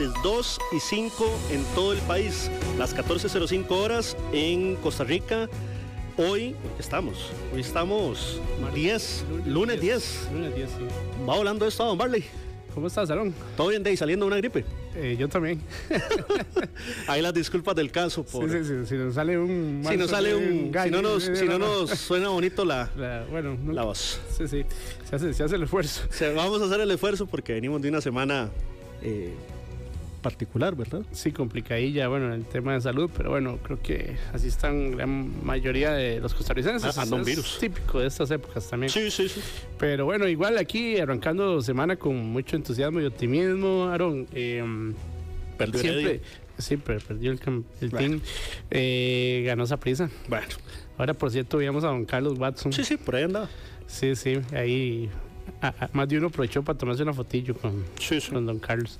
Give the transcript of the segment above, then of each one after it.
tardes, 2 y 5 en todo el país, las 14:05 horas en Costa Rica. Hoy estamos 10, lunes 10. Lunes 10, sí. Va volando esto, don Barley. ¿Cómo estás, Aarón? ¿Todo bien, Dey? ¿Saliendo de una gripe? Yo también. Ahí las disculpas del caso. Sí, si nos sale un... Si no nos suena bonito la voz. Sí, se hace el esfuerzo. Vamos a hacer el esfuerzo porque venimos de una semana particular, ¿verdad? Sí, complicadilla, bueno, el tema de salud, pero bueno, creo que así están la gran mayoría de los costarricenses. Anda un virus. Típico de estas épocas también. Sí. Pero bueno, igual aquí arrancando semana con mucho entusiasmo y optimismo, Aarón. Perdió siempre. Sí, perdió el team. Ganó Saprissa. Bueno. Ahora, por cierto, veíamos a don Carlos Watson. Sí, por ahí andaba. Sí, ahí... más de uno aprovechó para tomarse una fotillo con don Carlos.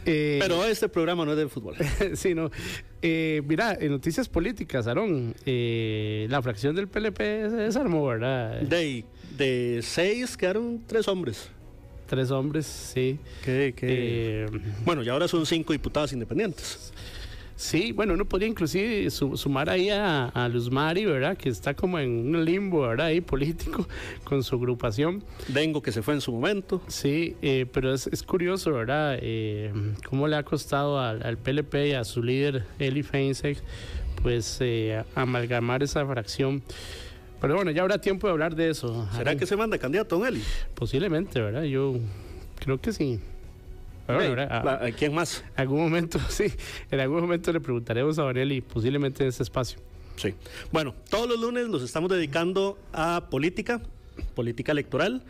Pero este programa no es de fútbol. Sí, no. Mira, en noticias políticas, Aarón, la fracción del PLP se desarmó, ¿verdad? De 6 quedaron 3 hombres. 3 hombres, sí. Bueno, y ahora son 5 diputados independientes. Sí, bueno, uno podría inclusive sumar ahí a Luz Mari, ¿verdad? Que está como en un limbo, ¿verdad? Ahí político con su agrupación. Dengo, que se fue en su momento. Sí, pero es curioso, ¿verdad? Cómo le ha costado al PLP y a su líder, Eli Feinstein, pues amalgamar esa fracción. Pero bueno, ya habrá tiempo de hablar de eso. ¿Será que se manda candidato, don Eli? Posiblemente, ¿verdad? Yo creo que sí. ¿A quién más? En algún momento le preguntaremos a Vanelli, posiblemente en este espacio. Sí. Bueno, todos los lunes los estamos dedicando a política electoral.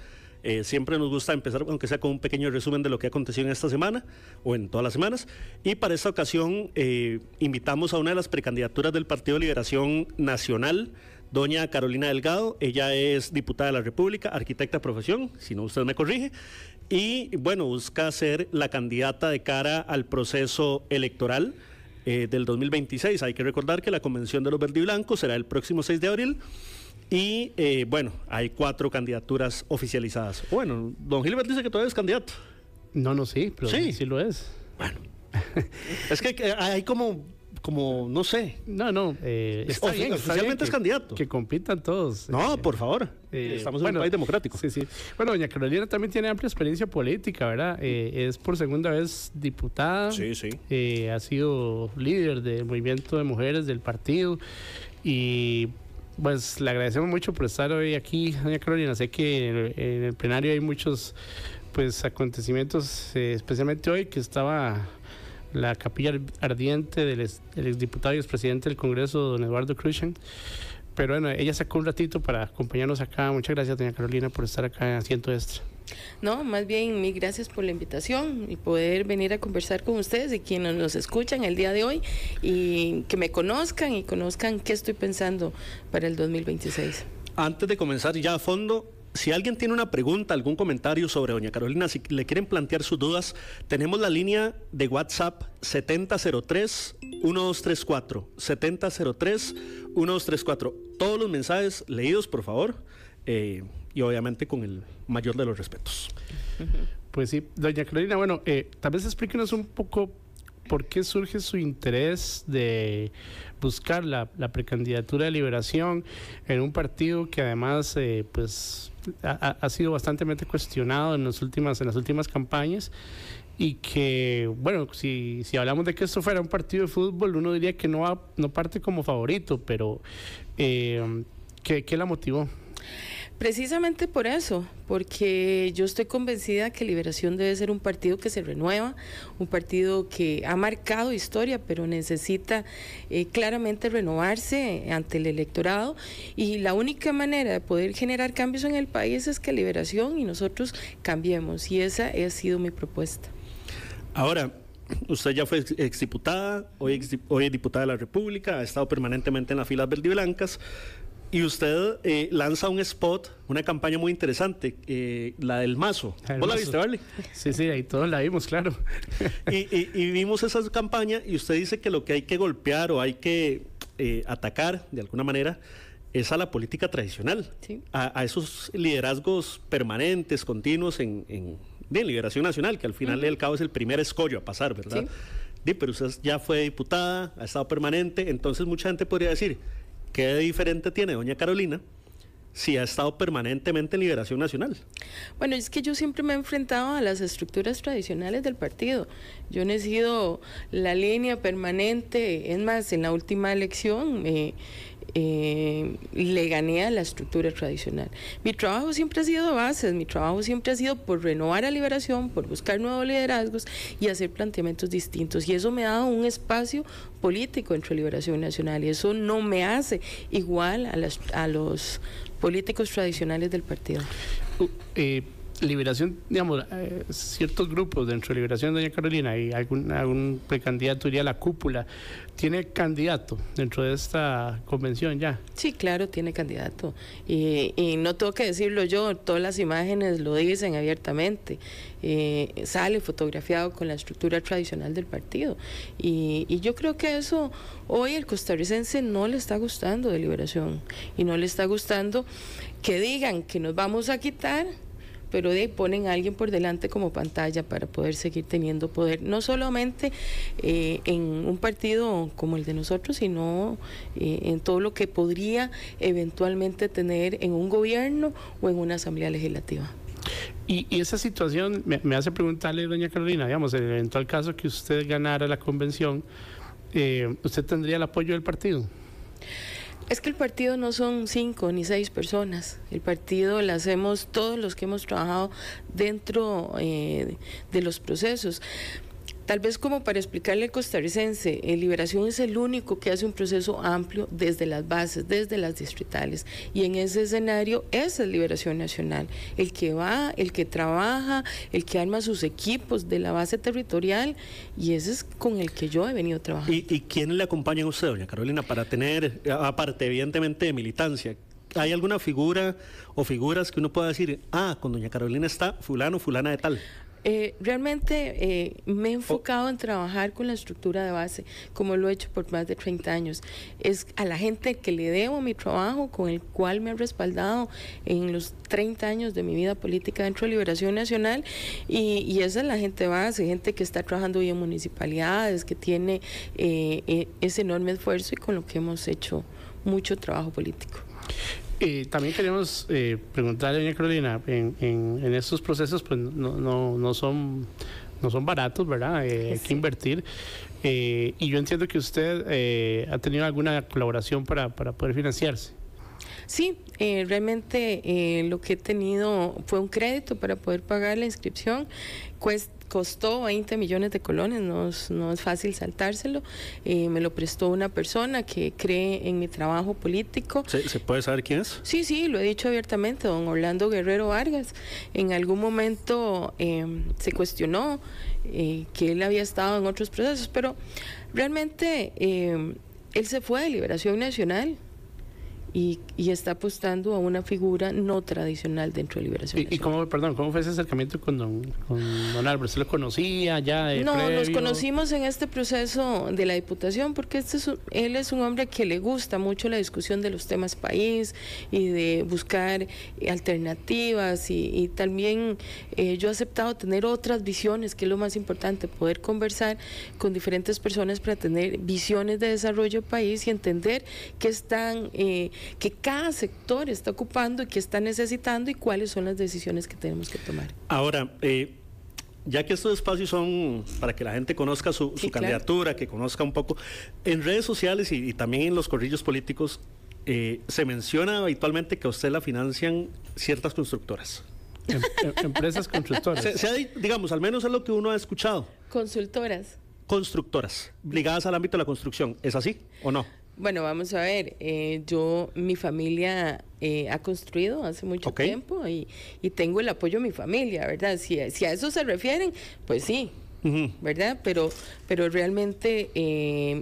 Siempre nos gusta empezar, aunque sea con un pequeño resumen de lo que ha acontecido en esta semana o en todas las semanas. Y para esta ocasión invitamos a una de las precandidaturas del Partido de Liberación Nacional, doña Carolina Delgado. Ella es diputada de la República, arquitecta de profesión, si no usted me corrige. Y bueno, busca ser la candidata de cara al proceso electoral del 2026. Hay que recordar que la convención de los verdiblancos será el próximo 6 de abril. Y bueno, hay 4 candidaturas oficializadas. Bueno, don Gilbert dice que todavía es candidato. No, sí, pero sí lo es. Bueno, es que hay como no sé. No, está bien, oficialmente es candidato. Que compitan todos. No, por favor. Estamos en un país democrático. Sí. Bueno, doña Carolina también tiene amplia experiencia política, ¿verdad? Es por segunda vez diputada. Sí. Ha sido líder del movimiento de mujeres del partido. Y pues le agradecemos mucho por estar hoy aquí, doña Carolina. Sé que en el plenario hay muchos acontecimientos, especialmente hoy que estaba la capilla ardiente del exdiputado y expresidente del Congreso, don Eduardo Cruzan. Pero bueno, ella sacó un ratito para acompañarnos acá. Muchas gracias, doña Carolina, por estar acá en Asiento Extra. No, más bien, mil gracias por la invitación y poder venir a conversar con ustedes y quienes nos escuchan el día de hoy y que me conozcan y conozcan qué estoy pensando para el 2026. Antes de comenzar ya a fondo, si alguien tiene una pregunta, algún comentario sobre doña Carolina, si le quieren plantear sus dudas, tenemos la línea de WhatsApp 7003-1234, 7003-1234. Todos los mensajes leídos, por favor, y obviamente con el mayor de los respetos. Pues sí, doña Carolina, bueno, tal vez explíquenos un poco por qué surge su interés de buscar la precandidatura de Liberación en un partido que además pues ha sido bastante cuestionado en las últimas campañas, y que, bueno, si hablamos de que esto fuera un partido de fútbol, uno diría que no parte como favorito, pero ¿qué la motivó? Precisamente por eso, porque yo estoy convencida que Liberación debe ser un partido que se renueva, un partido que ha marcado historia, pero necesita claramente renovarse ante el electorado, y la única manera de poder generar cambios en el país es que Liberación y nosotros cambiemos, y esa ha sido mi propuesta. Ahora, usted ya fue exdiputada, hoy es diputada de la República, ha estado permanentemente en las filas verdiblancas. Y usted lanza un spot, una campaña muy interesante, la del Mazo. ¿Vos la viste, Barley? Sí, ahí todos la vimos, claro. y vimos esa campaña, y usted dice que lo que hay que golpear o hay que atacar de alguna manera es a la política tradicional, sí, a esos liderazgos permanentes, continuos en de Liberación Nacional, que al final del cabo es el primer escollo a pasar, ¿verdad? Sí. Pero usted ya fue diputada, ha estado permanente, entonces mucha gente podría decir, ¿qué de diferente tiene doña Carolina si ha estado permanentemente en Liberación Nacional? Bueno, es que yo siempre me he enfrentado a las estructuras tradicionales del partido. Yo no he sido la línea permanente, es más, en la última elección le gané a la estructura tradicional. Mi trabajo siempre ha sido de bases, mi trabajo siempre ha sido por renovar a Liberación, por buscar nuevos liderazgos y hacer planteamientos distintos. Y eso me ha dado un espacio político entre Liberación Nacional y eso no me hace igual a los políticos tradicionales del partido. Liberación, digamos, ciertos grupos dentro de Liberación, doña Carolina, y algún precandidato iría a la cúpula, ¿tiene candidato dentro de esta convención ya? Sí, claro, tiene candidato. Y no tengo que decirlo yo, todas las imágenes lo dicen abiertamente. Sale fotografiado con la estructura tradicional del partido. Y yo creo que eso hoy el costarricense no le está gustando de Liberación. Y no le está gustando que digan que nos vamos a quitar, pero de ahí ponen a alguien por delante como pantalla para poder seguir teniendo poder, no solamente en un partido como el de nosotros, sino en todo lo que podría eventualmente tener en un gobierno o en una asamblea legislativa. Y esa situación me hace preguntarle, doña Carolina, digamos, en el eventual caso que usted ganara la convención, ¿usted tendría el apoyo del partido? Es que el partido no son 5 ni 6 personas. El partido lo hacemos todos los que hemos trabajado dentro de los procesos. Tal vez como para explicarle al costarricense, Liberación es el único que hace un proceso amplio desde las bases, desde las distritales. Y en ese escenario, esa es Liberación Nacional. El que va, el que trabaja, el que arma sus equipos de la base territorial, y ese es con el que yo he venido trabajando. ¿Y quién le acompaña a usted, doña Carolina, para tener, aparte evidentemente de militancia, hay alguna figura o figuras que uno pueda decir, con doña Carolina está fulano, fulana de tal? Realmente me he enfocado en trabajar con la estructura de base, como lo he hecho por más de 30 años. Es a la gente que le debo mi trabajo, con el cual me he respaldado en los 30 años de mi vida política dentro de Liberación Nacional, y esa es la gente base, gente que está trabajando hoy en municipalidades, que tiene ese enorme esfuerzo y con lo que hemos hecho mucho trabajo político. También queremos preguntarle, doña Carolina, en estos procesos pues no son baratos, ¿verdad? Hay que invertir. Y yo entiendo que usted ha tenido alguna colaboración para poder financiarse. Sí, realmente lo que he tenido fue un crédito para poder pagar la inscripción. Costó 20 millones de colones, no es fácil saltárselo. Me lo prestó una persona que cree en mi trabajo político. ¿Se puede saber quién es? Sí, lo he dicho abiertamente, don Orlando Guerrero Vargas. En algún momento se cuestionó que él había estado en otros procesos, pero realmente él se fue de Liberación Nacional y está apostando a una figura no tradicional dentro de Liberación Nacional. ¿Cómo fue ese acercamiento con don Álvaro? ¿Usted lo conocía ya de previo? Nos conocimos en este proceso de la Diputación porque él es un hombre que le gusta mucho la discusión de los temas país y de buscar alternativas y también yo he aceptado tener otras visiones, que es lo más importante, poder conversar con diferentes personas para tener visiones de desarrollo del país y entender que cada sector está ocupando y que está necesitando y cuáles son las decisiones que tenemos que tomar. Ahora, ya que estos espacios son para que la gente conozca su candidatura, claro, que conozca un poco, en redes sociales y también en los corrillos políticos, se menciona habitualmente que a usted la financian ciertas constructoras. Empresas constructoras. Digamos, al menos es lo que uno ha escuchado. Consultoras. Constructoras, ligadas al ámbito de la construcción. ¿Es así o no? Bueno, vamos a ver, mi familia ha construido hace mucho tiempo y tengo el apoyo de mi familia, ¿verdad? Si a eso se refieren, pues sí, ¿verdad? Pero realmente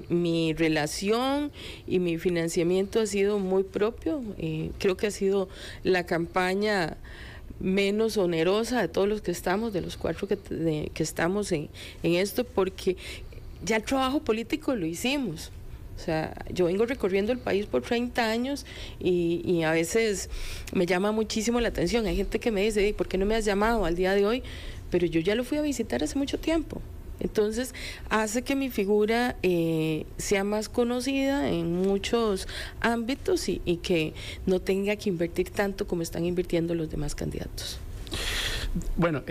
mi relación y mi financiamiento ha sido muy propio. Creo que ha sido la campaña menos onerosa de todos los que estamos, de los 4 que estamos en esto, porque ya el trabajo político lo hicimos. O sea, yo vengo recorriendo el país por 30 años y a veces me llama muchísimo la atención. Hay gente que me dice, ¿por qué no me has llamado al día de hoy? Pero yo ya lo fui a visitar hace mucho tiempo. Entonces, hace que mi figura sea más conocida en muchos ámbitos y que no tenga que invertir tanto como están invirtiendo los demás candidatos. Bueno,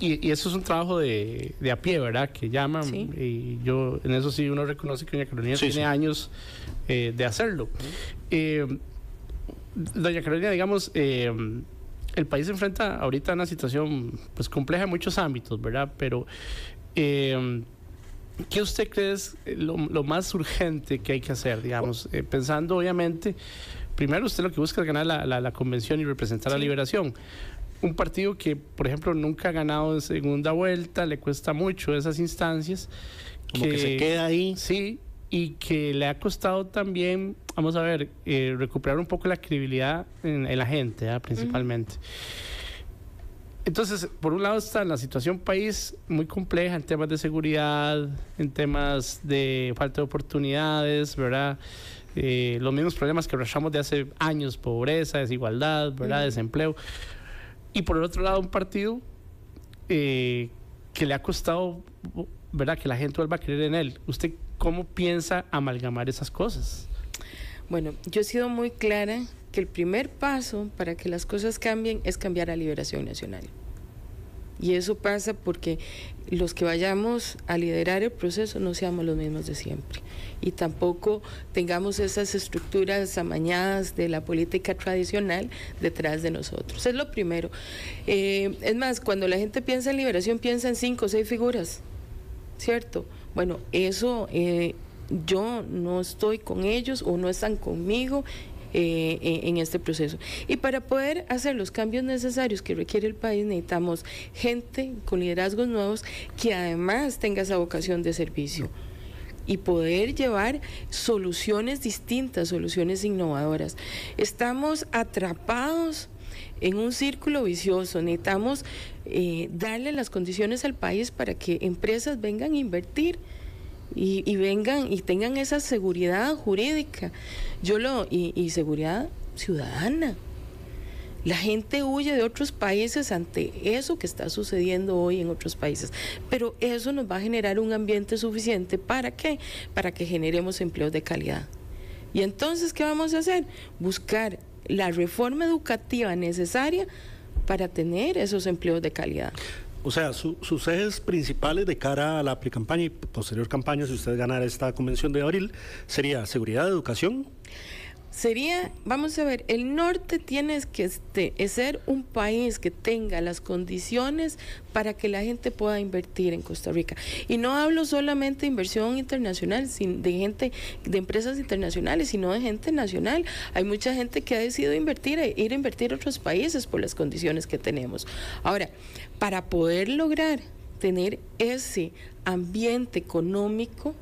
y eso es un trabajo de a pie, ¿verdad? Que llaman, Sí. y yo en eso sí uno reconoce que doña Carolina tiene años de hacerlo. Doña Carolina, digamos, el país se enfrenta ahorita a una situación pues compleja en muchos ámbitos, ¿verdad? Pero, ¿qué usted cree es lo más urgente que hay que hacer, digamos? Pensando, obviamente, primero usted lo que busca es ganar la convención y representar la Liberación. Un partido que, por ejemplo, nunca ha ganado en segunda vuelta, le cuesta mucho esas instancias. Como que se queda ahí. Sí, y que le ha costado también, vamos a ver, recuperar un poco la credibilidad en la gente, principalmente. Entonces, por un lado está la situación país muy compleja en temas de seguridad, en temas de falta de oportunidades, ¿verdad? Los mismos problemas que arrastramos de hace años, pobreza, desigualdad, ¿verdad? Desempleo. Y por el otro lado, un partido que le ha costado, ¿verdad?, que la gente vuelva a creer en él. ¿Usted cómo piensa amalgamar esas cosas? Bueno, yo he sido muy clara que el primer paso para que las cosas cambien es cambiar a Liberación Nacional. Y eso pasa porque los que vayamos a liderar el proceso no seamos los mismos de siempre. Y tampoco tengamos esas estructuras amañadas de la política tradicional detrás de nosotros. Es lo primero. Es más, cuando la gente piensa en liberación, piensa en 5 o 6 figuras, ¿cierto? Bueno, eso yo no estoy con ellos o no están conmigo en este proceso. Y para poder hacer los cambios necesarios que requiere el país, necesitamos gente con liderazgos nuevos que además tenga esa vocación de servicio y poder llevar soluciones distintas, soluciones innovadoras. Estamos atrapados en un círculo vicioso. Necesitamos darle las condiciones al país para que empresas vengan a invertir y vengan y tengan esa seguridad jurídica y seguridad ciudadana. La gente huye de otros países ante eso que está sucediendo hoy en otros países, pero eso nos va a generar un ambiente suficiente. ¿Para qué? Para que generemos empleos de calidad. Y entonces, ¿qué vamos a hacer? Buscar la reforma educativa necesaria para tener esos empleos de calidad. O sea, sus ejes principales de cara a la precampaña y posterior campaña, si usted ganara esta convención de abril, sería seguridad, educación. Sería, vamos a ver, el norte tiene que ser un país que tenga las condiciones para que la gente pueda invertir en Costa Rica. Y no hablo solamente de inversión internacional, de empresas internacionales, sino de gente nacional. Hay mucha gente que ha decidido ir a invertir a otros países por las condiciones que tenemos. Ahora, para poder lograr tener ese ambiente económico,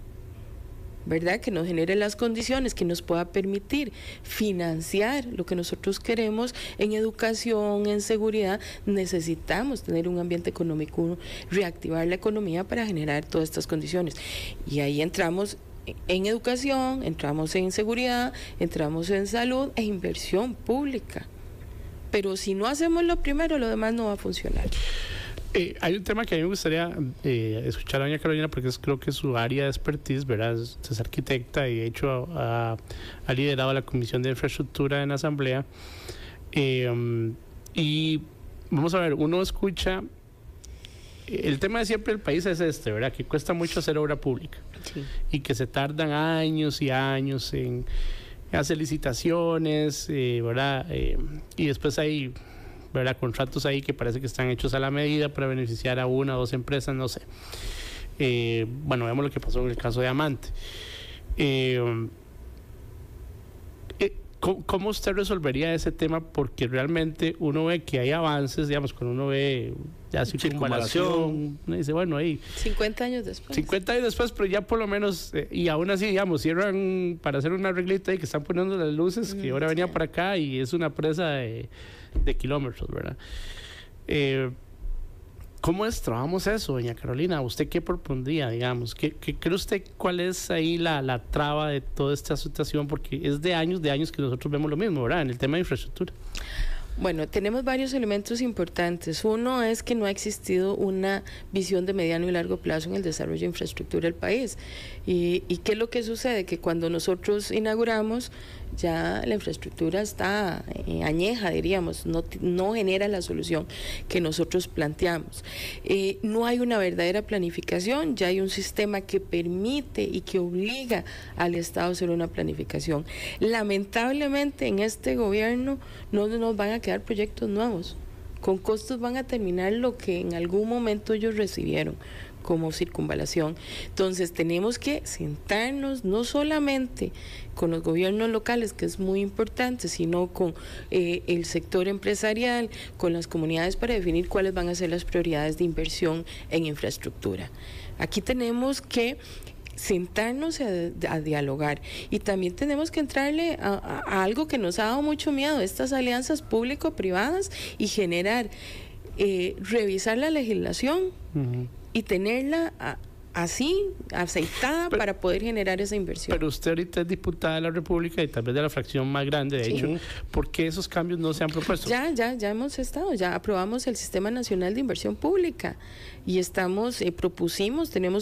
¿verdad?, que nos genere las condiciones que nos pueda permitir financiar lo que nosotros queremos en educación, en seguridad, necesitamos tener un ambiente económico, reactivar la economía para generar todas estas condiciones. Y ahí entramos en educación, entramos en seguridad, entramos en salud e inversión pública. Pero si no hacemos lo primero, lo demás no va a funcionar. Hay un tema que a mí me gustaría escuchar a doña Carolina, porque creo que es su área de expertise, ¿verdad? Es arquitecta y de hecho ha liderado la Comisión de Infraestructura en la Asamblea. Y vamos a ver, uno escucha, el tema de siempre del país es ¿verdad? Que cuesta mucho hacer obra pública. Sí. Y que se tardan años y años en hacer licitaciones, ¿verdad? Y después hay, ¿verdad?, contratos ahí que parece que están hechos a la medida para beneficiar a 1 o 2 empresas, no sé. Bueno, vemos lo que pasó en el caso de Amante. ¿Cómo usted resolvería ese tema? Porque realmente uno ve que hay avances, digamos, cuando uno ve ya circunvalación, uno dice, bueno, ahí 50 años después. 50 años después, pero ya por lo menos, y aún así, digamos, cierran para hacer una arreglita ahí que están poniendo las luces, que ahora venía para acá y es una presa de kilómetros, ¿verdad? ¿Cómo trabajamos eso, doña Carolina? ¿Usted qué propondría, digamos? ¿Qué cree usted cuál es ahí la traba de toda esta situación? Porque es de años que nosotros vemos lo mismo, ¿verdad? En el tema de infraestructura. Bueno, tenemos varios elementos importantes. Uno es que no ha existido una visión de mediano y largo plazo en el desarrollo de infraestructura del país. ¿Y qué es lo que sucede? Que cuando nosotros inauguramos, ya la infraestructura está añeja, diríamos, no genera la solución que nosotros planteamos. No hay una verdadera planificación, ya hay un sistema que permite y que obliga al Estado a hacer una planificación. Lamentablemente en este gobierno no nos van a quedar proyectos nuevos, con costos van a terminar lo que en algún momento ellos recibieron como circunvalación. Entonces tenemos que sentarnos no solamente con los gobiernos locales, que es muy importante, sino con el sector empresarial, con las comunidades para definir cuáles van a ser las prioridades de inversión en infraestructura. Aquí tenemos que sentarnos a dialogar y también tenemos que entrarle a algo que nos ha dado mucho miedo, estas alianzas público-privadas y generar, revisar la legislación y tenerla así, aceitada para poder generar esa inversión. Pero usted ahorita es diputada de la República y tal vez de la fracción más grande, de hecho, ¿por qué esos cambios no se han propuesto? Ya hemos estado, ya aprobamos el Sistema Nacional de Inversión Pública y tenemos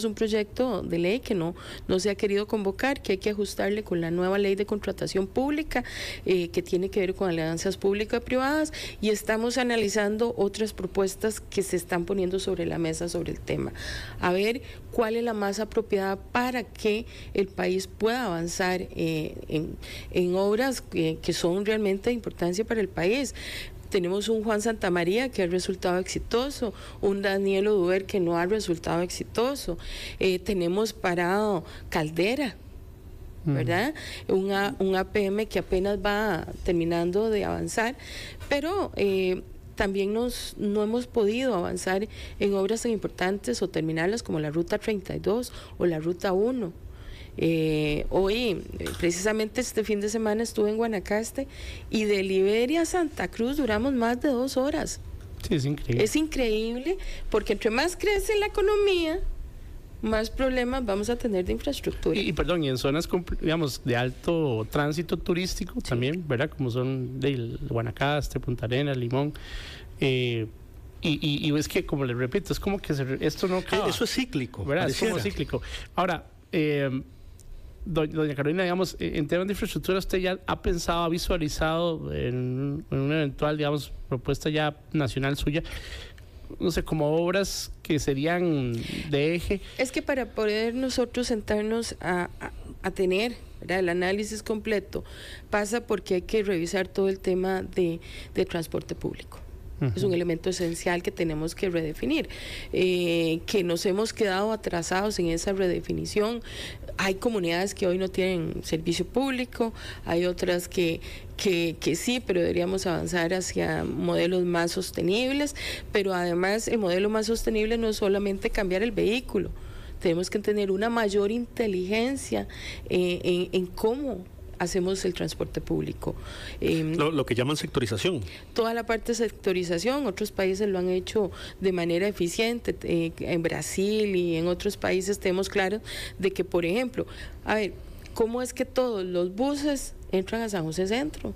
un proyecto de ley que no se ha querido convocar, que hay que ajustarle con la nueva ley de contratación pública, que tiene que ver con alianzas público-privadas, y estamos analizando otras propuestas que se están poniendo sobre la mesa sobre el tema. A ver cuál es la más apropiada para que el país pueda avanzar en obras que son realmente de importancia para el país. Tenemos un Juan Santamaría que ha resultado exitoso, un Daniel Oduber que no ha resultado exitoso, tenemos parado Caldera, ¿verdad? Un APM que apenas va terminando de avanzar, pero también no hemos podido avanzar en obras tan importantes o terminarlas como la Ruta 32 o la Ruta 1. Hoy, precisamente este fin de semana estuve en Guanacaste y de Liberia a Santa Cruz duramos más de 2 horas. Sí, es increíble. Es increíble porque entre más crece la economía, más problemas vamos a tener de infraestructura. Y perdón, y en zonas, digamos, de alto tránsito turístico también, ¿verdad? Como son de Guanacaste, Punta Arenas, Limón. Y es que, como les repito, es como que esto no acaba. Eso es cíclico. ¿Verdad? Pareciera. Es como cíclico. Ahora, doña Carolina, digamos, en temas de infraestructura, ¿usted ya ha pensado, ha visualizado en una eventual, digamos, propuesta ya nacional suya, no sé, como obras que serían de eje? Es que para poder nosotros sentarnos a tener, ¿verdad?, el análisis completo, pasa porque hay que revisar todo el tema de transporte público. Es un elemento esencial que tenemos que redefinir, que nos hemos quedado atrasados en esa redefinición. Hay comunidades que hoy no tienen servicio público, hay otras que sí, pero deberíamos avanzar hacia modelos más sostenibles, pero además el modelo más sostenible no es solamente cambiar el vehículo, tenemos que tener una mayor inteligencia en cómo hacemos el transporte público. Lo que llaman sectorización. Toda la parte de sectorización, otros países lo han hecho de manera eficiente, en Brasil y en otros países tenemos claro de que, por ejemplo, a ver, ¿cómo es que todos los buses entran a San José Centro?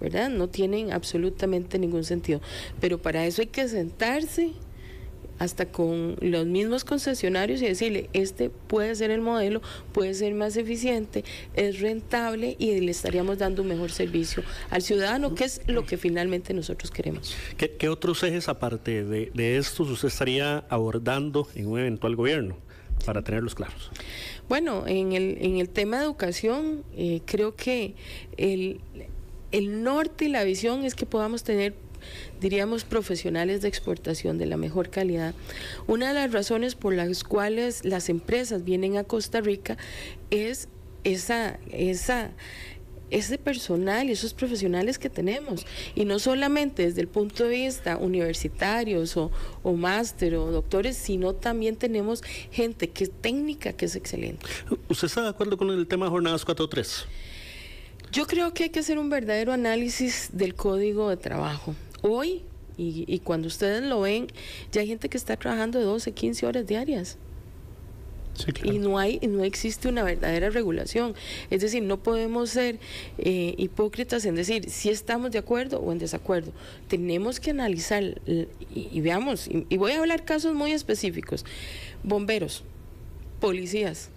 ¿Verdad? No tienen absolutamente ningún sentido, pero para eso hay que sentarse hasta con los mismos concesionarios y decirle, este puede ser el modelo, puede ser más eficiente, es rentable y le estaríamos dando un mejor servicio al ciudadano, que es lo que finalmente nosotros queremos. ¿Qué otros ejes aparte de estos usted estaría abordando en un eventual gobierno para tenerlos claros? Bueno, en el tema de educación, creo que el norte y la visión es que podamos tener, diríamos, profesionales de exportación de la mejor calidad. Una de las razones por las cuales las empresas vienen a Costa Rica es ese personal y esos profesionales que tenemos, y no solamente desde el punto de vista universitarios o máster o doctores, sino también tenemos gente que es técnica, que es excelente. ¿Usted está de acuerdo con el tema de jornadas 4-3? Yo creo que hay que hacer un verdadero análisis del código de trabajo. Hoy Y cuando ustedes lo ven, ya hay gente que está trabajando de 12, 15 horas diarias. Sí, claro. Y no existe una verdadera regulación. Es decir, no podemos ser hipócritas en decir si estamos de acuerdo o en desacuerdo. Tenemos que analizar y veamos, y voy a hablar casos muy específicos. Bomberos, policías,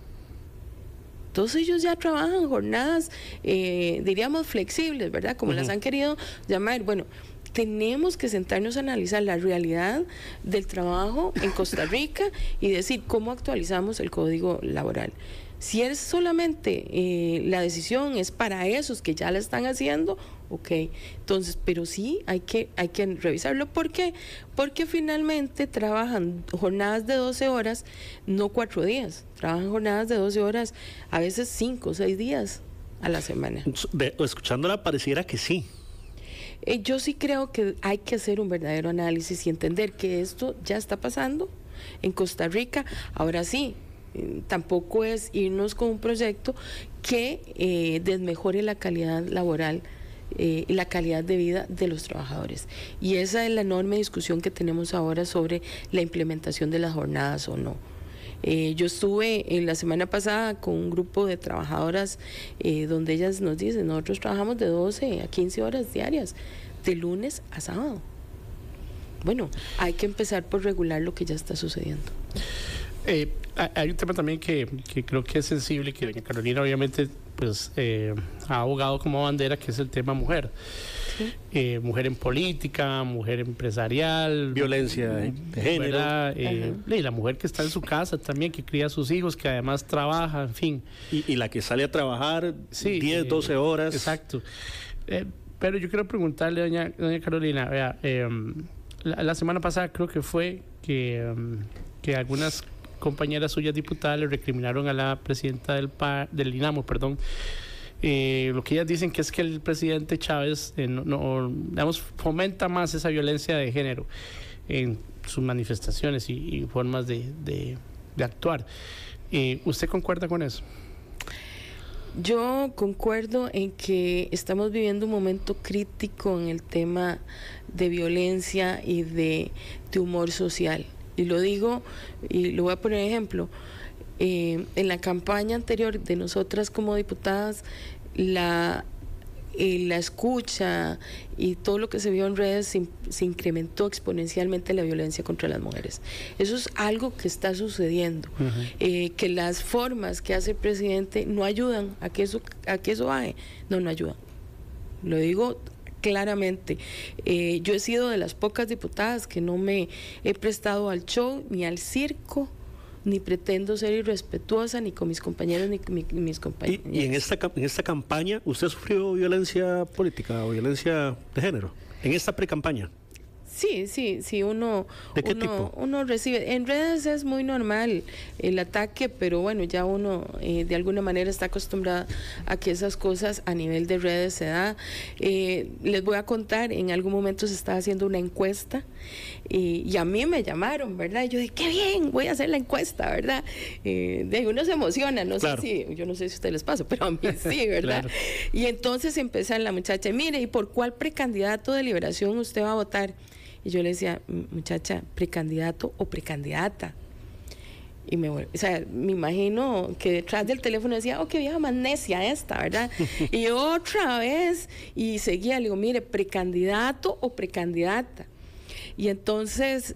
todos ellos ya trabajan jornadas, diríamos, flexibles, ¿verdad? Como las han querido llamar. Bueno, tenemos que sentarnos a analizar la realidad del trabajo en Costa Rica y decir cómo actualizamos el código laboral. Si es solamente la decisión es para esos que ya la están haciendo, ok, entonces, pero sí hay que revisarlo. ¿Por qué? Porque finalmente trabajan jornadas de 12 horas, no 4 días, trabajan jornadas de 12 horas, a veces 5 o 6 días a la semana. Escuchándola pareciera que sí. Yo sí creo que hay que hacer un verdadero análisis y entender que esto ya está pasando en Costa Rica. Ahora sí, tampoco es irnos con un proyecto que desmejore la calidad laboral y la calidad de vida de los trabajadores. Y esa es la enorme discusión que tenemos ahora sobre la implementación de las jornadas o no. Yo estuve la semana pasada con un grupo de trabajadoras donde ellas nos dicen, nosotros trabajamos de 12 a 15 horas diarias, de lunes a sábado. Bueno, hay que empezar por regular lo que ya está sucediendo. Hay un tema también que creo que es sensible, que doña Carolina obviamente pues ha abogado como bandera, que es el tema mujer. ¿Sí? Mujer en política, mujer empresarial, violencia de género, y la mujer que está en su casa también, que cría a sus hijos, que además trabaja, en fin. Y la que sale a trabajar 10, 12 horas. Exacto. Pero yo quiero preguntarle, doña Carolina, vea, la semana pasada creo que fue que algunas compañeras suyas diputadas le recriminaron a la presidenta del INAMO, perdón, lo que ellas dicen que es que el presidente Chávez digamos, fomenta más esa violencia de género en sus manifestaciones y formas de actuar. ¿Usted concuerda con eso? Yo concuerdo en que estamos viviendo un momento crítico en el tema de violencia y de humor social. Y lo digo, y lo voy a poner ejemplo, en la campaña anterior de nosotras como diputadas, la escucha y todo lo que se vio en redes se incrementó exponencialmente la violencia contra las mujeres. Eso es algo que está sucediendo, que las formas que hace el presidente no ayudan a que eso baje, no ayudan. Lo digo claramente. Yo he sido de las pocas diputadas que no me he prestado al show ni al circo, ni pretendo ser irrespetuosa ni con mis compañeros ni mis compañeros. ¿Y en esta campaña usted sufrió violencia política o violencia de género? ¿En esta pre-campaña? Sí, uno recibe. En redes es muy normal el ataque, pero bueno, ya uno de alguna manera está acostumbrado a que esas cosas a nivel de redes se da. Les voy a contar, en algún momento se estaba haciendo una encuesta y a mí me llamaron, ¿verdad? Y yo dije, qué bien, voy a hacer la encuesta, ¿verdad? Uno se emociona, claro. yo no sé si a ustedes les pasa, pero a mí sí, ¿verdad? Claro. Y entonces empieza la muchacha, mire, ¿y por cuál precandidato de Liberación usted va a votar? Y yo le decía, muchacha, precandidato o precandidata. Y me imagino que detrás del teléfono decía, oh, qué vieja más necia esta, ¿verdad? Y otra vez, y seguía, le digo, mire, precandidato o precandidata. Y entonces,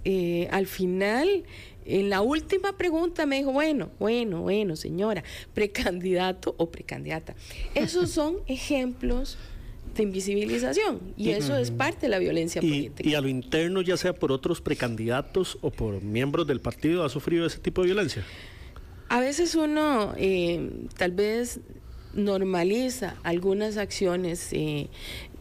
al final, en la última pregunta me dijo, bueno, señora, precandidato o precandidata. Esos son ejemplos de invisibilización y eso es parte de la violencia política. ¿Y a lo interno, ya sea por otros precandidatos o por miembros del partido, ha sufrido ese tipo de violencia? A veces uno tal vez normaliza algunas acciones.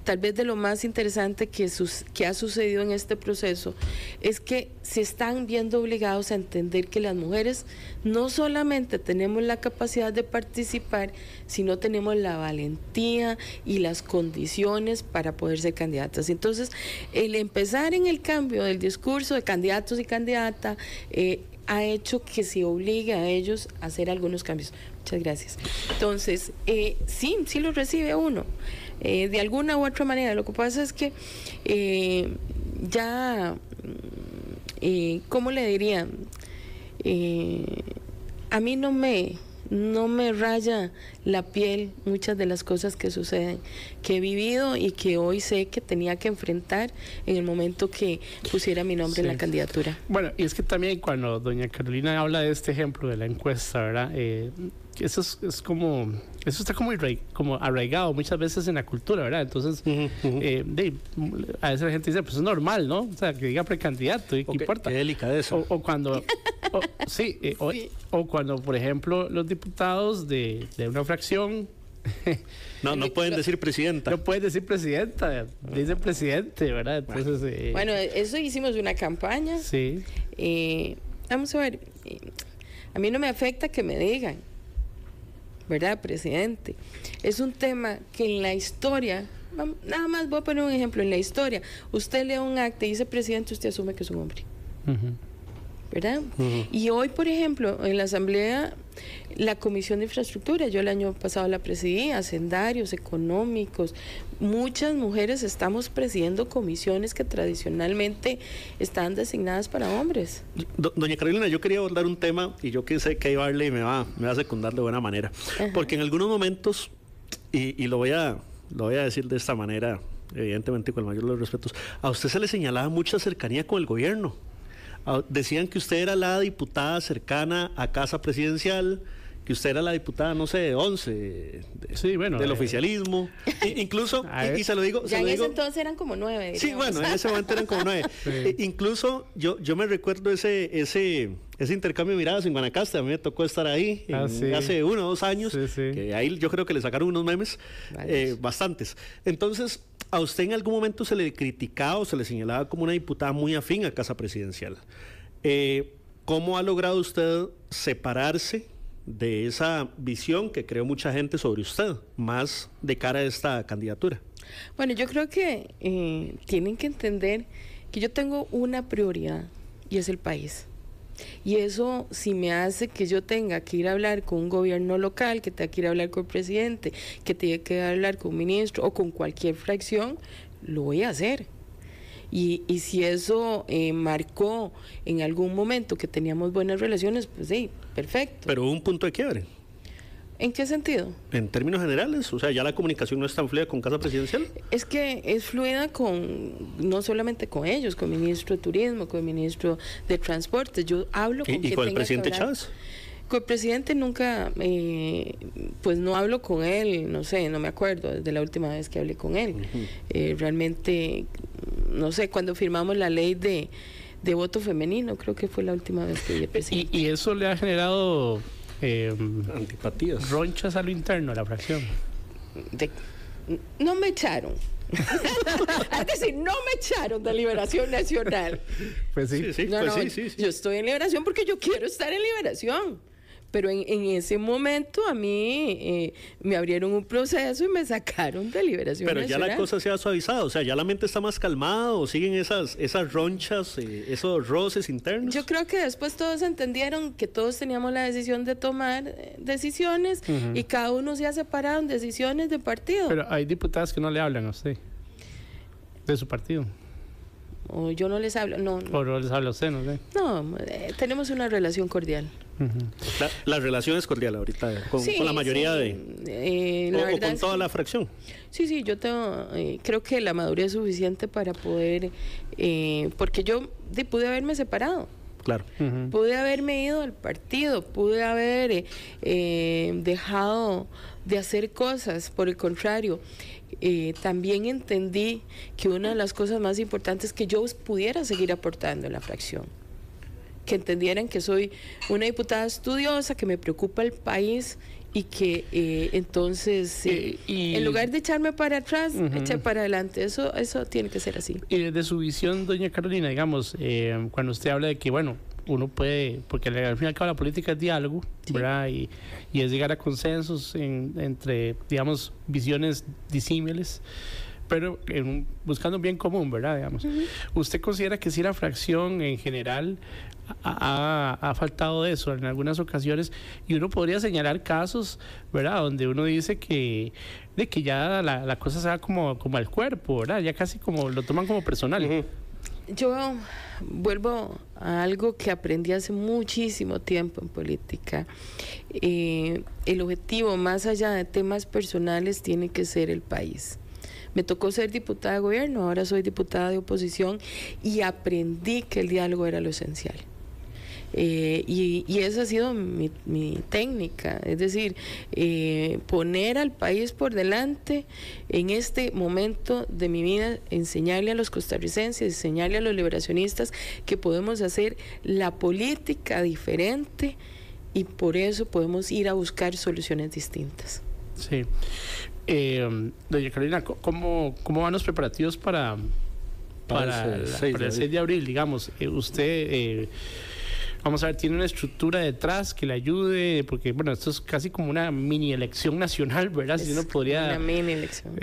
Tal vez de lo más interesante que ha sucedido en este proceso es que se están viendo obligados a entender que las mujeres no solamente tenemos la capacidad de participar, sino tenemos la valentía y las condiciones para poder ser candidatas. Entonces, el empezar en el cambio del discurso de candidatos y candidatas ha hecho que se obligue a ellos a hacer algunos cambios. Muchas gracias. Entonces, sí lo recibe uno. De alguna u otra manera. Lo que pasa es que ya, ¿cómo le diría? A mí no me raya la piel muchas de las cosas que suceden, que he vivido y que hoy sé que tenía que enfrentar en el momento que pusiera mi nombre en la candidatura. Bueno, y es que también cuando doña Carolina habla de este ejemplo de la encuesta, ¿verdad? Eso es como, eso está como arraigado muchas veces en la cultura, ¿verdad? Entonces, a veces la gente dice, pues es normal, ¿no? O sea, que diga precandidato, ¿y qué importa? Qué delicadeza. O cuando, o cuando, por ejemplo, los diputados de una fracción... No pueden decir presidenta. No pueden decir presidenta, dicen presidente, ¿verdad? Entonces, bueno, eso hicimos una campaña. Sí. Vamos a ver, a mí no me afecta que me digan, ¿verdad, presidente? Es un tema que en la historia, nada más voy a poner un ejemplo, en la historia, usted lee un acta y dice presidente, usted asume que es un hombre. ¿Verdad? Y hoy, por ejemplo, en la Asamblea, la Comisión de Infraestructura, yo el año pasado la presidí, hacendarios, económicos, muchas mujeres estamos presidiendo comisiones que tradicionalmente están designadas para hombres. Doña Carolina, yo quería abordar un tema y yo que sé que Barley me va a secundar de buena manera. Ajá. Porque en algunos momentos, y lo voy a decir de esta manera, evidentemente con el mayor de los respetos, a usted se le señalaba mucha cercanía con el gobierno. Decían que usted era la diputada cercana a Casa Presidencial, que usted era la diputada, no sé, 11 del oficialismo. Incluso, y se lo digo... Ya en ese entonces eran como 9. Sí, bueno, en ese momento eran como 9. Sí. Incluso yo me recuerdo ese intercambio de miradas en Guanacaste. A mí me tocó estar ahí hace 1 o 2 años. Que ahí yo creo que le sacaron unos memes, bastantes. Entonces, ¿a usted en algún momento se le criticaba o se le señalaba como una diputada muy afín a Casa Presidencial? ¿Cómo ha logrado usted separarse de esa visión que creó mucha gente sobre usted, más de cara a esta candidatura? Bueno, yo creo que tienen que entender que yo tengo una prioridad y es el país. Y eso, si me hace que yo tenga que ir a hablar con un gobierno local, que tenga que ir a hablar con el presidente, que tenga que hablar con un ministro o con cualquier fracción, lo voy a hacer. Y si eso marcó en algún momento que teníamos buenas relaciones, pues sí, perfecto. Pero hubo un punto de quiebre. ¿En qué sentido? En términos generales, o sea, ya la comunicación no es tan fluida con Casa Presidencial. Es que es fluida no solamente con ellos, con el ministro de Turismo, con el ministro de Transportes. Yo hablo con ¿Y con el presidente Chávez? Con el presidente nunca, pues no hablo con él, no sé, no me acuerdo desde la última vez que hablé con él. Realmente, no sé, cuando firmamos la ley de voto femenino, creo que fue la última vez que vi al presidente. ¿Y eso le ha generado antipatías, ronchas a lo interno de la fracción? No me echaron. Es decir, no me echaron de Liberación Nacional. Pues sí. Sí. Yo estoy en Liberación porque yo quiero estar en Liberación. Pero en ese momento a mí me abrieron un proceso y me sacaron de Liberación Nacional. Pero ya la cosa se ha suavizado, o sea, ya la mente está más calmada, o siguen esas ronchas, esos roces internos. Yo creo que después todos entendieron que todos teníamos la decisión de tomar decisiones y cada uno se ha separado en decisiones de partido. Pero hay diputadas que no le hablan a usted, de su partido. O yo no les hablo, no. O no les habla a usted, no sé. No, tenemos una relación cordial. La relación es cordial ahorita con la mayoría o con toda la fracción. Sí, yo creo que la madurez es suficiente para poder, porque yo pude haberme separado. Claro. Pude haberme ido al partido, pude haber dejado de hacer cosas, por el contrario. También entendí que una de las cosas más importantes es que yo pudiera seguir aportando en la fracción, que entendieran que soy una diputada estudiosa, que me preocupa el país y que entonces en lugar de echarme para atrás, eché para adelante. Eso tiene que ser así. Y desde su visión, doña Carolina, digamos, cuando usted habla de que, bueno, uno puede, porque al fin y al cabo la política es diálogo, sí, ¿verdad? Y es llegar a consensos entre, digamos, visiones disímiles, pero buscando un bien común, ¿verdad? Digamos. ¿Usted considera que si la fracción en general ha faltado de eso en algunas ocasiones? Y uno podría señalar casos, ¿verdad?, donde uno dice que ya la cosa se va como al cuerpo, ¿verdad? Ya casi como lo toman como personal. yo vuelvo a algo que aprendí hace muchísimo tiempo en política. El objetivo, más allá de temas personales, tiene que ser el país. Me tocó ser diputada de gobierno, ahora soy diputada de oposición y aprendí que el diálogo era lo esencial. Y esa ha sido mi técnica, es decir, poner al país por delante en este momento de mi vida, enseñarle a los costarricenses, enseñarle a los liberacionistas que podemos hacer la política diferente y por eso podemos ir a buscar soluciones distintas. Sí. Doña Carolina, ¿cómo van los preparativos para el 6 de abril? Digamos, usted... vamos a ver, tiene una estructura detrás que le ayude, porque bueno, esto es casi como una mini elección nacional, ¿verdad? Si uno podría una mini elección.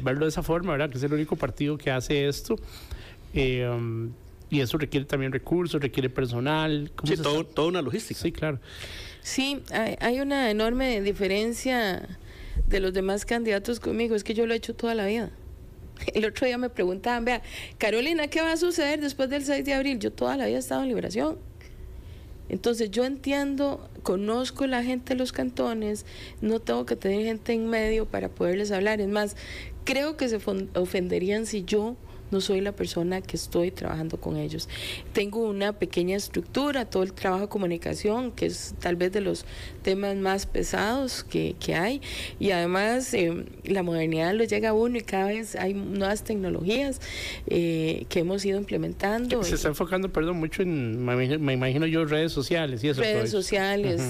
Verlo de esa forma, ¿verdad? Que es el único partido que hace esto. Y eso requiere también recursos, requiere personal. Sí, toda una logística. Sí, claro. Sí, hay una enorme diferencia de los demás candidatos conmigo, es que yo lo he hecho toda la vida. El otro día me preguntaban, vea, Carolina, ¿qué va a suceder después del 6 de abril? Yo toda la vida he estado en Liberación. Entonces yo entiendo, conozco la gente de los cantones, no tengo que tener gente en medio para poderles hablar. Es más, creo que se ofenderían si yo no soy la persona que estoy trabajando con ellos. Tengo una pequeña estructura, todo el trabajo de comunicación, que es tal vez de los temas más pesados que hay, y además la modernidad lo llega a uno y cada vez hay nuevas tecnologías que hemos ido implementando. Se está enfocando, perdón, mucho en, me imagino yo, redes sociales y eso. Redes sociales,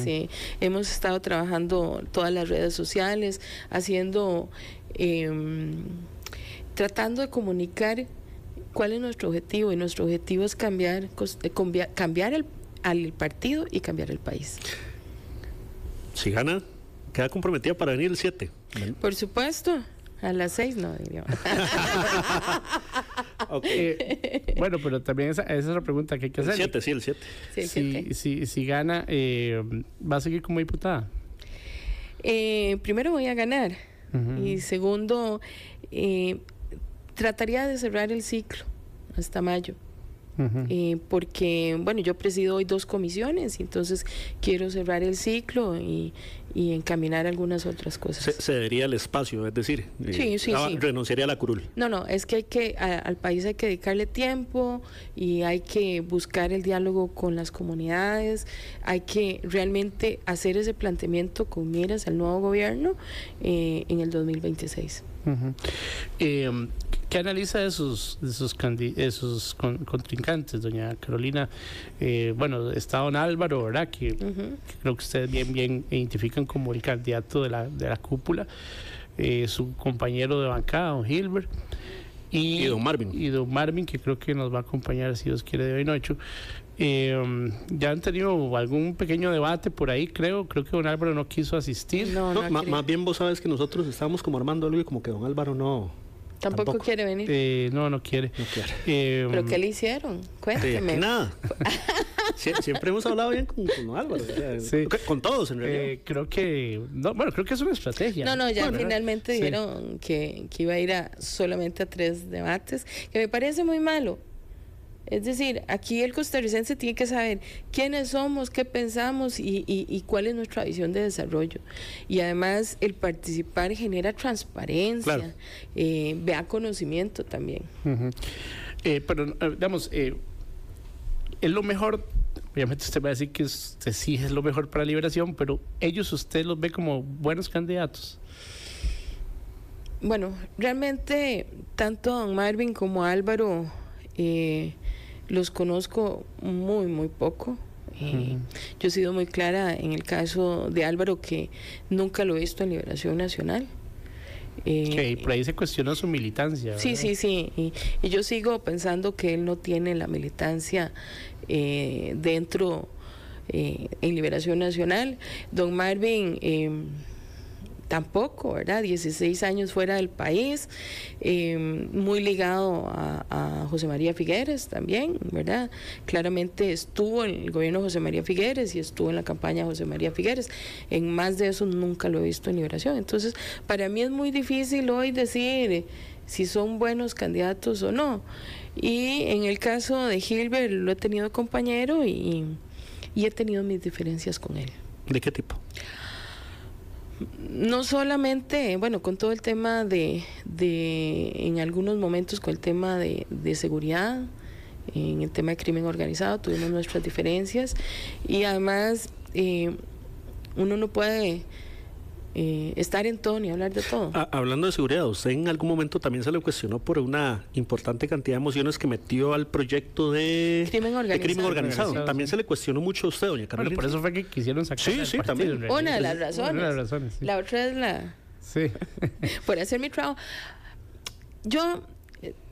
hemos estado trabajando todas las redes sociales, haciendo... tratando de comunicar cuál es nuestro objetivo, y nuestro objetivo es cambiar al partido y cambiar el país. Si gana, queda comprometida para venir el 7. Por supuesto, a las 6 no diría. Bueno, pero también esa es la pregunta que hay que hacer. El 7. Si gana, ¿va a seguir como diputada? Primero voy a ganar, y segundo... trataría de cerrar el ciclo hasta mayo, porque, bueno, yo presido hoy 2 comisiones, entonces quiero cerrar el ciclo y encaminar algunas otras cosas. Cedería el espacio, es decir, sí. renunciaría a la curul. No, es que al país hay que dedicarle tiempo y hay que buscar el diálogo con las comunidades, hay que realmente hacer ese planteamiento con miras al nuevo gobierno en el 2026. ¿Qué analiza de sus contrincantes, doña Carolina? Bueno, está don Álvaro, ¿verdad? Que creo que ustedes bien identifican como el candidato de la cúpula, su compañero de bancada, don Gilbert, y don Marvin. Y don Marvin, que creo que nos va a acompañar, si Dios quiere, de hoy noche. Ya han tenido algún pequeño debate por ahí, creo que don Álvaro no quiso asistir. Más bien vos sabes que nosotros estábamos como armando algo y como que don Álvaro tampoco quiere venir. No quiere. ¿Pero qué le hicieron? Cuénteme. Nada. Siempre hemos hablado bien con don Álvaro. Con todos, en realidad. Creo que es una estrategia. Ya finalmente dijeron que iba a ir solamente a 3 debates, que me parece muy malo. Es decir, aquí el costarricense tiene que saber quiénes somos, qué pensamos y cuál es nuestra visión de desarrollo. Y además el participar genera transparencia, vea conocimiento también. Pero, digamos, es lo mejor, obviamente usted va a decir que sí es lo mejor para Liberación, pero usted los ve como buenos candidatos. Bueno, realmente tanto a don Marvin como a Álvaro... los conozco muy poco. Yo he sido muy clara en el caso de Álvaro, que nunca lo he visto en Liberación Nacional. Por ahí se cuestiona su militancia, ¿verdad? Sí. Y yo sigo pensando que él no tiene la militancia dentro en Liberación Nacional. Don Marvin... tampoco, ¿verdad? 16 años fuera del país, muy ligado a José María Figueres también, ¿verdad? Claramente estuvo en el gobierno de José María Figueres y estuvo en la campaña de José María Figueres. En más de eso nunca lo he visto en Liberación. Entonces, para mí es muy difícil hoy decir si son buenos candidatos o no. Y en el caso de Gilbert lo he tenido compañero y he tenido mis diferencias con él. ¿De qué tipo? No solamente, bueno, con todo el tema de en algunos momentos con el tema de seguridad, en el tema de crimen organizado tuvimos nuestras diferencias y además uno no puede estar en todo ni hablar de todo. Hablando de seguridad, usted en algún momento también se le cuestionó por una importante cantidad de emociones que metió al proyecto de crimen organizado. También se le cuestionó mucho a usted, doña Carolina. Bueno, por eso fue que quisieron sacar sí, también. Una de las razones. Una de las razones, sí. La otra es la... Sí. por hacer mi trabajo. Yo...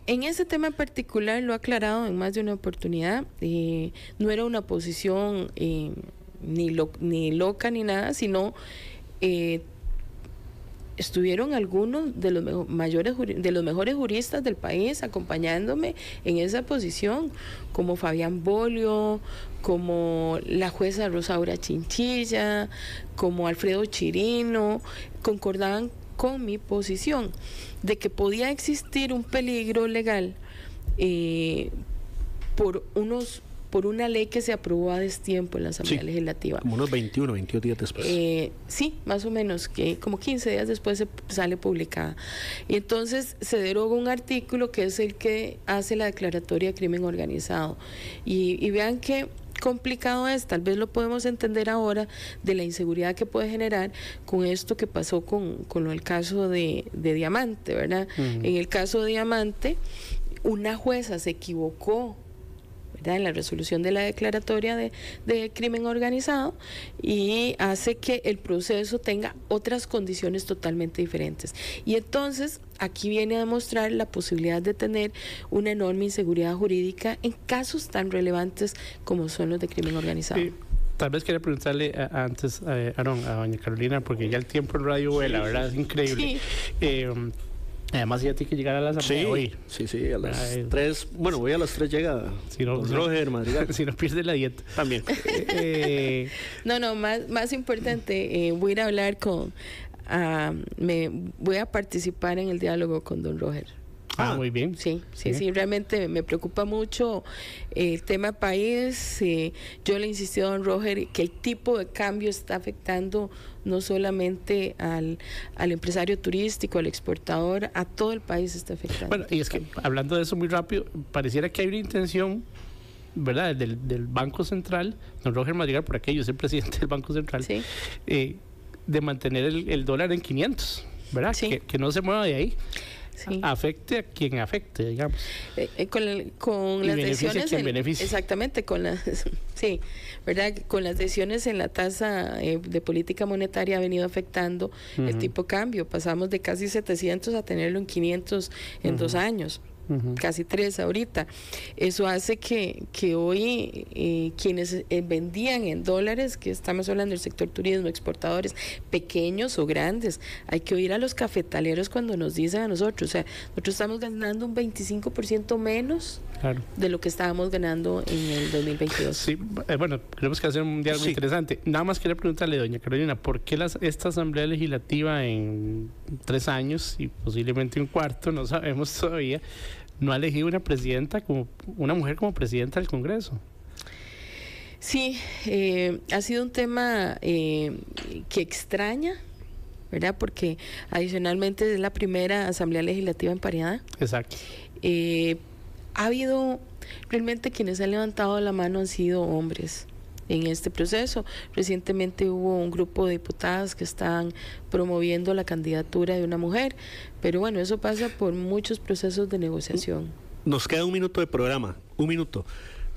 En ese tema en particular lo he aclarado en más de una oportunidad. No era una posición ni loca ni nada, sino estuvieron algunos de los mejores juristas del país acompañándome en esa posición, como Fabián Bolio, como la jueza Rosaura Chinchilla, como Alfredo Chirino, concordaban con mi posición de que podía existir un peligro legal por una ley que se aprobó a destiempo en la Asamblea Legislativa. Como unos 22 días después. Sí, más o menos, que como 15 días después se sale publicada. Y entonces se deroga un artículo que es el que hace la declaratoria de crimen organizado. Y vean que complicado es, tal vez lo podemos entender ahora, de la inseguridad que puede generar con esto que pasó con el caso de Diamante, ¿verdad? En el caso de Diamante, una jueza se equivocó, ¿verdad?, en la resolución de la declaratoria de crimen organizado y hace que el proceso tenga otras condiciones totalmente diferentes. Y entonces aquí viene a demostrar la posibilidad de tener una enorme inseguridad jurídica en casos tan relevantes como son los de crimen organizado. Tal vez quería preguntarle antes, Aaron, a doña Carolina, porque ya el tiempo en radio vuela, ¿verdad? Es increíble. Sí. Además, ya tiene que llegar a la asamblea hoy. Sí, a las 3. Bueno, voy a las 3 llega Roger Madrigal. Si no pierde la dieta. También. No, más importante, voy a ir a hablar voy a participar en el diálogo con don Roger. Muy bien. Sí, realmente me preocupa mucho el tema país. Yo le insistí a don Roger que el tipo de cambio está afectando no solamente al empresario turístico, al exportador, a todo el país está afectando. Bueno, y es que hablando de eso muy rápido, pareciera que hay una intención, ¿verdad?, del Banco Central, don Roger Madrigal, por aquello es el presidente del Banco Central, sí, de mantener el dólar en 500, ¿verdad? Sí. Que no se mueva de ahí. Sí. Afecte a quien afecte, digamos. Con las decisiones beneficia. Exactamente, sí, verdad, con las decisiones en la tasa de política monetaria ha venido afectando el tipo de cambio. Pasamos de casi 700 a tenerlo en 500 en 2 años. Casi 3 ahorita. Eso hace que hoy quienes vendían en dólares, que estamos hablando del sector turismo, exportadores, pequeños o grandes, hay que oír a los cafetaleros cuando nos dicen a nosotros, o sea, nosotros estamos ganando un 25% menos de lo que estábamos ganando en el 2022. Sí, bueno, tenemos que hacer un diálogo interesante. Nada más quería preguntarle, doña Carolina, ¿por qué esta Asamblea Legislativa en 3 años y posiblemente un cuarto, no sabemos todavía, no ha elegido una mujer como presidenta del Congreso? Sí, ha sido un tema que extraña, ¿verdad? Porque adicionalmente es la primera Asamblea Legislativa empareada. Exacto. Ha habido, realmente quienes han levantado la mano han sido hombres en este proceso. Recientemente hubo un grupo de diputadas que están promoviendo la candidatura de una mujer, pero bueno, eso pasa por muchos procesos de negociación. Nos queda 1 minuto de programa, 1 minuto.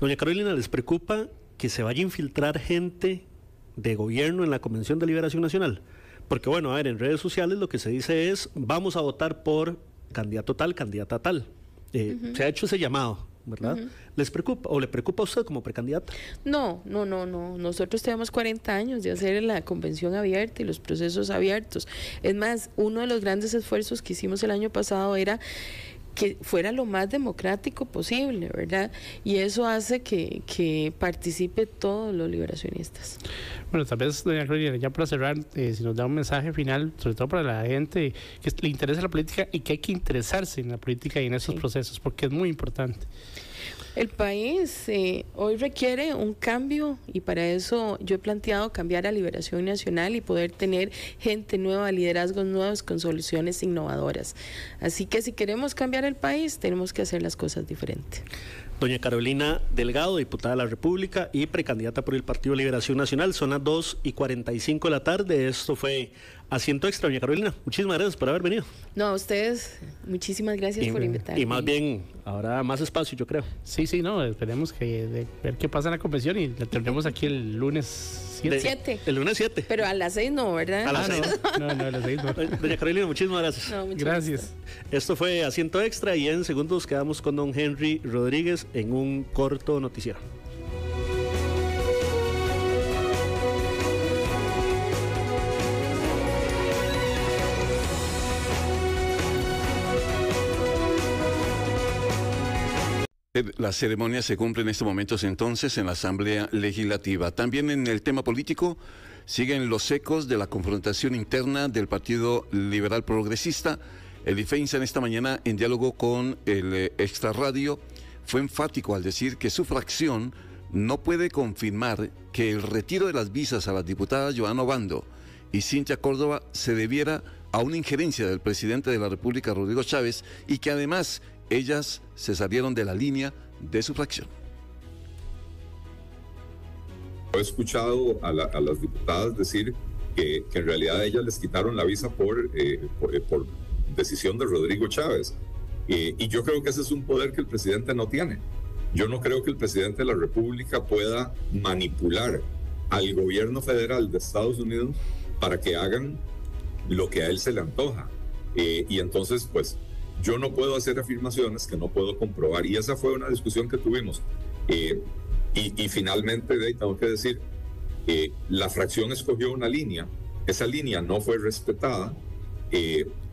Doña Carolina, ¿les preocupa que se vaya a infiltrar gente de gobierno en la Convención de Liberación Nacional? Porque bueno, a ver, en redes sociales lo que se dice es, vamos a votar por candidato tal, candidata tal. Se ha hecho ese llamado, ¿verdad? ¿Les preocupa o le preocupa a usted como precandidata? No. Nosotros tenemos 40 años de hacer la convención abierta y los procesos abiertos. Es más, uno de los grandes esfuerzos que hicimos el año pasado era que fuera lo más democrático posible, ¿verdad? Y eso hace que participe todos los liberacionistas. Bueno, tal vez, doña Gloria, ya para cerrar, si nos da un mensaje final, sobre todo para la gente que le interesa la política y que hay que interesarse en la política y en esos procesos, porque es muy importante. El país hoy requiere un cambio y para eso yo he planteado cambiar a Liberación Nacional y poder tener gente nueva, liderazgos nuevos con soluciones innovadoras. Así que si queremos cambiar el país, tenemos que hacer las cosas diferentes. Doña Carolina Delgado, diputada de la República y precandidata por el Partido Liberación Nacional. Son las 2:45 de la tarde. Esto fue Asiento Extra. Doña Carolina, muchísimas gracias por haber venido. No, a ustedes, muchísimas gracias por invitarme. Y más bien, ahora más espacio, yo creo. Sí, no, esperemos ver qué pasa en la convención y la tendremos aquí el lunes 7. El lunes 7. Pero a las 6 no, ¿verdad? A las 6. No, a las 6 no. Doña Carolina, muchísimas gracias. No, gracias. Esto fue Asiento Extra y en segundos quedamos con don Henry Rodríguez en un corto noticiero. La ceremonia se cumple en estos momentos entonces en la Asamblea Legislativa. También en el tema político siguen los ecos de la confrontación interna del Partido Liberal Progresista. El IFEINSA en esta mañana, en diálogo con el Extra Radio, fue enfático al decir que su fracción no puede confirmar que el retiro de las visas a las diputadas Johanna Obando y Cintia Córdoba se debiera a una injerencia del presidente de la República, Rodrigo Chávez, y que además ellas se salieron de la línea de su fracción. He escuchado a las diputadas decir que en realidad a ellas les quitaron la visa por decisión de Rodrigo Chávez. Y yo creo que ese es un poder que el presidente no tiene. Yo no creo que el presidente de la República pueda manipular al gobierno federal de Estados Unidos para que hagan lo que a él se le antoja. Y entonces, pues, yo no puedo hacer afirmaciones que no puedo comprobar. Y esa fue una discusión que tuvimos. Y finalmente, tengo que decir, la fracción escogió una línea. Esa línea no fue respetada.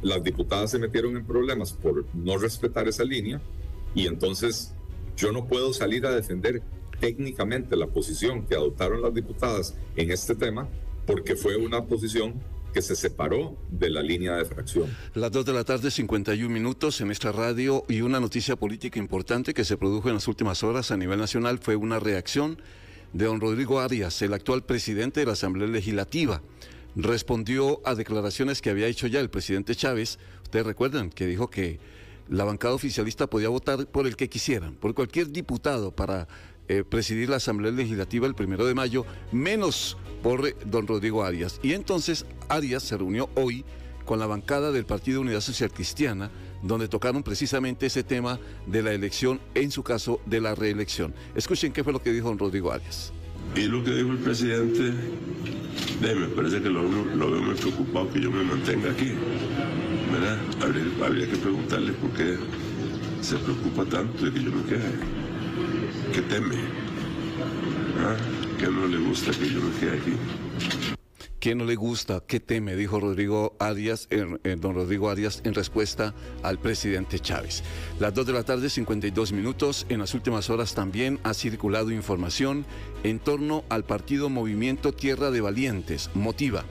Las diputadas se metieron en problemas por no respetar esa línea. Y entonces yo no puedo salir a defender técnicamente la posición que adoptaron las diputadas en este tema, porque fue una posición que se separó de la línea de fracción. Las 2 de la tarde, 51 minutos en esta radio, y una noticia política importante que se produjo en las últimas horas a nivel nacional fue una reacción de don Rodrigo Arias, el actual presidente de la Asamblea Legislativa. Respondió a declaraciones que había hecho ya el presidente Chávez. Ustedes recuerdan que dijo que la bancada oficialista podía votar por el que quisieran, por cualquier diputado para presidir la Asamblea Legislativa el 1 de mayo, menos por don Rodrigo Arias. Y entonces Arias se reunió hoy con la bancada del Partido Unidad Social Cristiana, donde tocaron precisamente ese tema de la elección, en su caso de la reelección. Escuchen qué fue lo que dijo don Rodrigo Arias. Y lo que dijo el presidente, me parece que lo veo muy preocupado que yo me mantenga aquí, ¿verdad? Habría que preguntarle por qué se preocupa tanto de que yo me quede. ¿Qué teme? ¿Ah? ¿Qué no le gusta que yo me quede aquí? ¿Qué no le gusta? ¿Qué teme? Dijo Rodrigo Arias, don Rodrigo Arias, en respuesta al presidente Chávez. Las 2 de la tarde, 52 minutos. En las últimas horas también ha circulado información en torno al partido Movimiento Tierra de Valientes, Motiva,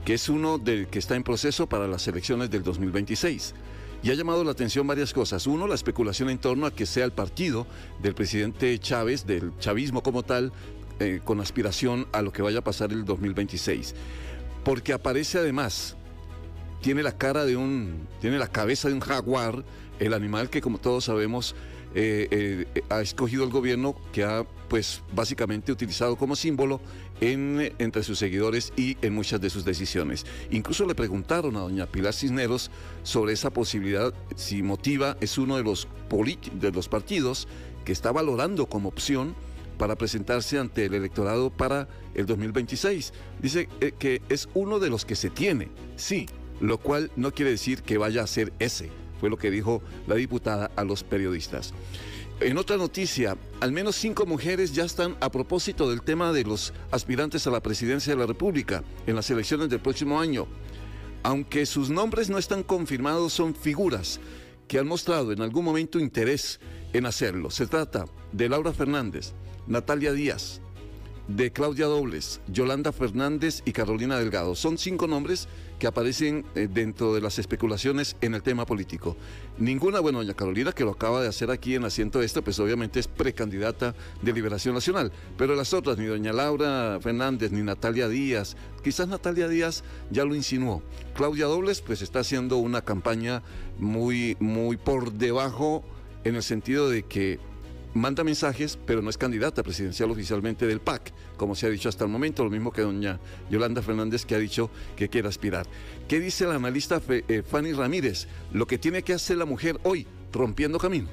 que es uno del que está en proceso para las elecciones del 2026. Y ha llamado la atención varias cosas. Uno, la especulación en torno a que sea el partido del presidente Chávez, del chavismo como tal, con aspiración a lo que vaya a pasar el 2026. Porque aparece además, tiene la cabeza de un jaguar, el animal que, como todos sabemos, ha escogido el gobierno, que ha pues básicamente utilizado como símbolo entre sus seguidores y en muchas de sus decisiones. Incluso le preguntaron a doña Pilar Cisneros sobre esa posibilidad, si Motiva es uno de los partidos que está valorando como opción para presentarse ante el electorado para el 2026. Dice que es uno de los que se tiene, sí, lo cual no quiere decir que vaya a ser ese. Fue lo que dijo la diputada a los periodistas. En otra noticia, al menos 5 mujeres ya están a propósito del tema de los aspirantes a la presidencia de la República en las elecciones del próximo año. Aunque sus nombres no están confirmados, son figuras que han mostrado en algún momento interés en hacerlo. Se trata de Laura Fernández, Natalia Díaz, de Claudia Dobles, Yolanda Fernández y Carolina Delgado. Son 5 nombres que aparecen dentro de las especulaciones en el tema político. Ninguna, bueno, doña Carolina, que lo acaba de hacer aquí en Asiento Este, pues obviamente es precandidata de Liberación Nacional, pero las otras, ni doña Laura Fernández, ni Natalia Díaz, quizás Natalia Díaz ya lo insinuó. Claudia Dobles, pues está haciendo una campaña muy por debajo, en el sentido de que manda mensajes, pero no es candidata presidencial oficialmente del PAC, como se ha dicho hasta el momento, lo mismo que doña Yolanda Fernández, que ha dicho que quiere aspirar. ¿Qué dice la analista Fanny Ramírez? Lo que tiene que hacer la mujer hoy, rompiendo camino.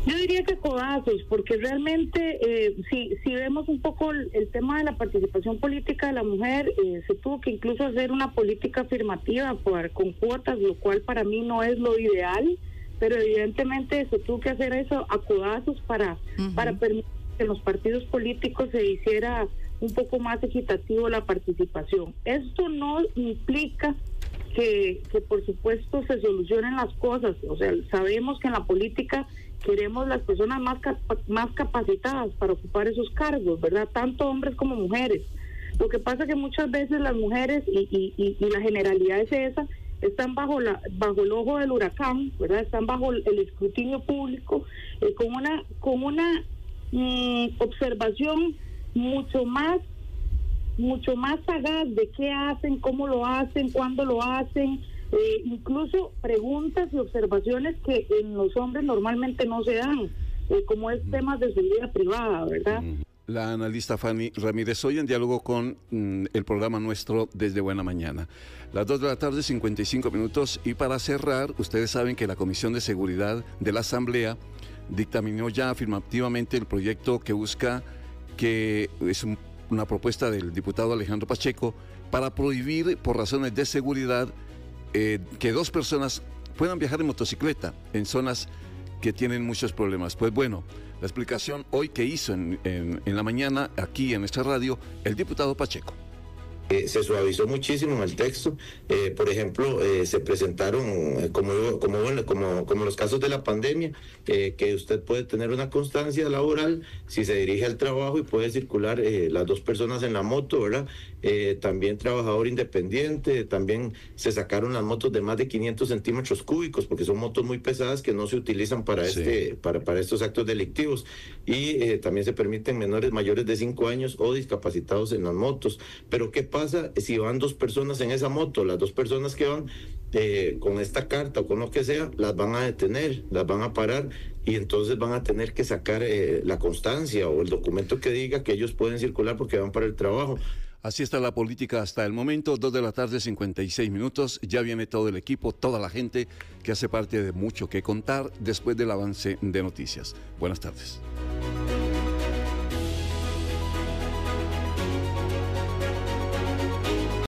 Yo diría que codazos, porque realmente si vemos un poco el tema de la participación política de la mujer, se tuvo que incluso hacer una política afirmativa con cuotas, lo cual para mí no es lo ideal, pero evidentemente se tuvo que hacer eso a codazos para permitir que en los partidos políticos se hiciera un poco más equitativo la participación. Esto no implica que por supuesto se solucionen las cosas, o sea, sabemos que en la política queremos las personas más capacitadas para ocupar esos cargos, ¿verdad? Tanto hombres como mujeres. Lo que pasa es que muchas veces las mujeres, y la generalidad es esa, están bajo el ojo del huracán, ¿verdad? Están bajo el escrutinio público, con una observación mucho más sagaz de qué hacen, cómo lo hacen, cuándo lo hacen, incluso preguntas y observaciones que en los hombres normalmente no se dan, como es temas de seguridad privada, ¿verdad? La analista Fanny Ramírez, hoy en diálogo con el programa nuestro Desde Buena Mañana. Las 2 de la tarde, 55 minutos. Y para cerrar, ustedes saben que la Comisión de Seguridad de la Asamblea dictaminó ya afirmativamente el proyecto que busca, que es una propuesta del diputado Alejandro Pacheco, para prohibir por razones de seguridad que 2 personas puedan viajar en motocicleta en zonas que tienen muchos problemas. Pues bueno, la explicación hoy que hizo en la mañana aquí en nuestra radio el diputado Pacheco. Se suavizó muchísimo en el texto. Por ejemplo, se presentaron como los casos de la pandemia, que usted puede tener una constancia laboral si se dirige al trabajo y puede circular las 2 personas en la moto, ¿verdad? También trabajador independiente, también se sacaron las motos de más de 500 centímetros cúbicos, porque son motos muy pesadas que no se utilizan para para estos actos delictivos, y también se permiten menores mayores de 5 años o discapacitados en las motos. Pero ¿qué pasa si van 2 personas en esa moto? Las 2 personas que van con esta carta o con lo que sea, las van a detener, las van a parar, y entonces van a tener que sacar la constancia o el documento que diga que ellos pueden circular porque van para el trabajo. Así está la política hasta el momento, 2 de la tarde, 56 minutos. Ya viene todo el equipo, toda la gente que hace parte de Mucho que Contar después del avance de noticias. Buenas tardes.